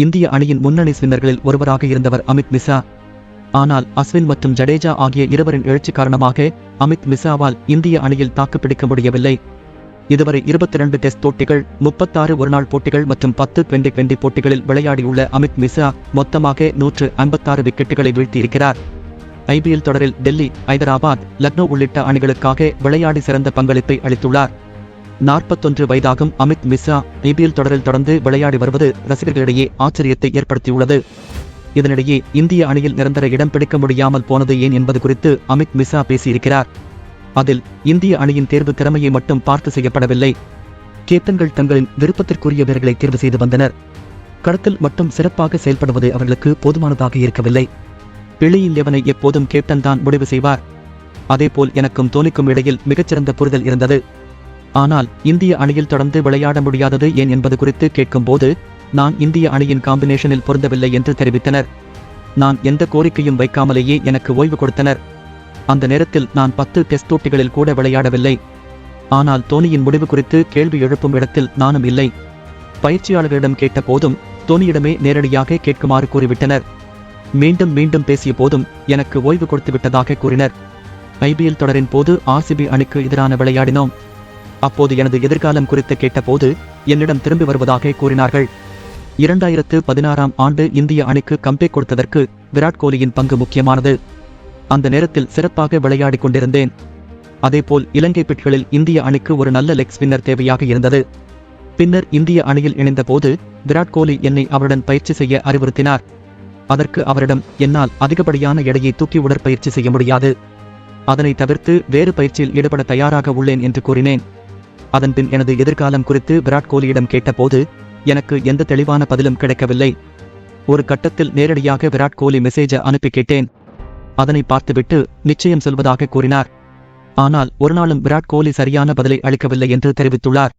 இந்திய அணியின் முன்னணி ஸ்பின்னர்களில் ஒருவராக இருந்தவர் அமித் மிஸ்ரா. ஆனால் அஸ்வின் மற்றும் ஜடேஜா ஆகிய இருவரின் எழுச்சி காரணமாக அமித் மிஸ்ராவால் இந்திய அணியில் தாக்குப்பிடிக்க முடியவில்லை. இதுவரை 22 டெஸ்ட் போட்டிகள், 36 ஒருநாள் போட்டிகள் மற்றும் 10 டுவெண்டி போட்டிகளில் விளையாடியுள்ள அமித் மிஸ்ரா மொத்தமாக 156 விக்கெட்டுகளை வீழ்த்தியிருக்கிறார். IPL தொடரில் டெல்லி, ஐதராபாத், லக்னோ உள்ளிட்ட அணிகளுக்காக விளையாடி சிறந்த பங்களிப்பை அளித்துள்ளார். 41 வயதாகும் அமித் மிஸ்ரா IPL தொடரில் தொடர்ந்து விளையாடி வருவது ரசிகர்களிடையே ஆச்சரியத்தை ஏற்படுத்தியுள்ளது. இதனிடையே இந்திய அணியில் நிரந்தர இடம் பிடிக்க முடியாமல் போனது ஏன் என்பது குறித்து அமித் மிஸ்ரா பேசியிருக்கிறார். அதில் இந்திய அணியின் தேர்வு திறமையை மட்டும் பார்த்து செய்யப்படவில்லை. கேப்டன்கள் தங்களின் விருப்பத்திற்குரிய வீரர்களை தேர்வு செய்து வந்தனர். களத்தில் மட்டும் சிறப்பாக செயல்படுவது அவர்களுக்கு போதுமானதாக இருக்கவில்லை. பிளேயிங் 11ஐ எப்போதும் கேப்டன் தான் முடிவு செய்வார். அதேபோல் எனக்கும் தோனிக்கும் இடையில் மிகச்சிறந்த புரிதல் இருந்தது. ஆனால் இந்திய அணியில் தொடர்ந்து விளையாட முடியாதது ஏன் என்பது குறித்து கேட்கும்போது நான் இந்திய அணியின் காம்பினேஷனில் பொருந்தவில்லை என்று தெரிவித்தனர். நான் எந்த கோரிக்கையும் வைக்காமலேயே எனக்கு ஓய்வு கொடுத்தனர். அந்த நேரத்தில் நான் 10 டெஸ்ட் போட்டிகளில் கூட விளையாடவில்லை. ஆனால் தோனியின் முடிவு குறித்து கேள்வி எழுப்பும் இடத்தில் நானும் இல்லை. பயிற்சியாளர்களிடம் கேட்ட போதும் தோனியிடமே நேரடியாக கேட்குமாறு கூறிவிட்டனர். மீண்டும் மீண்டும் பேசிய போதும் எனக்கு ஓய்வு கொடுத்து விட்டதாக கூறினர். IPL தொடரின் போது RCB அணிக்கு எதிரான விளையாடினோம். அப்போது எனது எதிர்காலம் குறித்து கேட்டபோது என்னிடம் திரும்பி வருவதாக கூறினார்கள். 2016ஆம் ஆண்டு இந்திய அணிக்கு கம்பேக் கொடுத்ததற்கு விராட் கோலியின் பங்கு முக்கியமானது. அந்த நேரத்தில் சிறப்பாக விளையாடி கொண்டிருந்தேன். அதேபோல் இலங்கை பிட்களில் இந்திய அணிக்கு ஒரு நல்ல லெக் ஸ்பின்னர் தேவையாக இருந்தது. பின்னர் இந்திய அணியில் இணைந்த போது விராட் கோலி என்னை அவருடன் பயிற்சி செய்ய அறிவுறுத்தினார். அதற்கு அவரிடம் என்னால் அதிகப்படியான எடையை தூக்கி உடற்பயிற்சி செய்ய முடியாது. அதனை தவிர்த்து வேறு பயிற்சியில் ஈடுபட தயாராக உள்ளேன் என்று கூறினேன். அதன்பின் எனது எதிர்காலம் குறித்து விராட் கோலியிடம் கேட்டபோது எனக்கு எந்த தெளிவான பதிலும் கிடைக்கவில்லை. ஒரு கட்டத்தில் நேரடியாக விராட் கோலி மெசேஜ் அனுப்பி கேட்டேன். அதனை பார்த்துவிட்டு நிச்சயம் சொல்வதாக கூறினார். ஆனால் ஒரு நாளும் விராட் கோலி சரியான பதிலை அளிக்கவில்லை என்று தெரிவித்துள்ளார்.